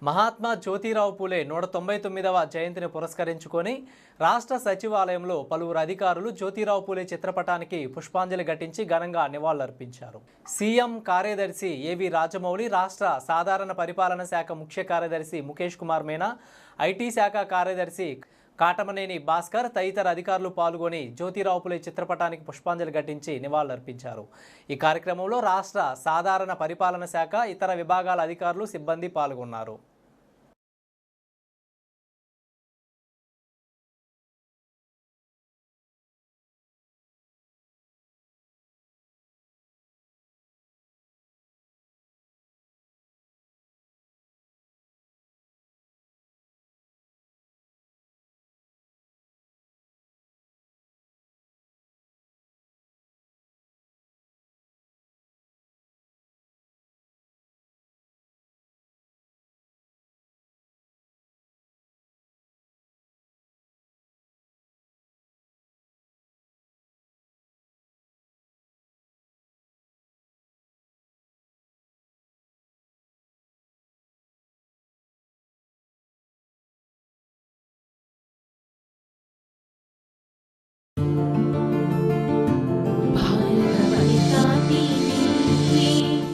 మహాత్మా జ్యోతిరావు పూలే 199వ జయంతిని పురస్కరించుకొని రాష్ట్ర సచివాలయంలో పలువురు అధికారులు జ్యోతిరావు పూలే చిత్రపటానికి పుష్పాంజలి ఘటించి ఘనంగా నివాళులర్పించారు. సీఎం కార్యదర్శి ఏవి రాజమౌళి, రాష్ట్ర సాధారణ పరిపాలన శాఖ ముఖ్య కార్యదర్శి ముఖేష్ కుమార్ మీనా, ఐటీ శాఖ కార్యదర్శి కాటమనేని భాస్కర్ తదితర అధికారులు పాల్గొని జ్యోతిరావు పూలే చిత్రపటానికి పుష్పాంజలి ఘటించి నివాళులర్పించారు. ఈ కార్యక్రమంలో రాష్ట్ర సాధారణ పరిపాలన శాఖ, ఇతర విభాగాల అధికారులు, సిబ్బంది పాల్గొన్నారు.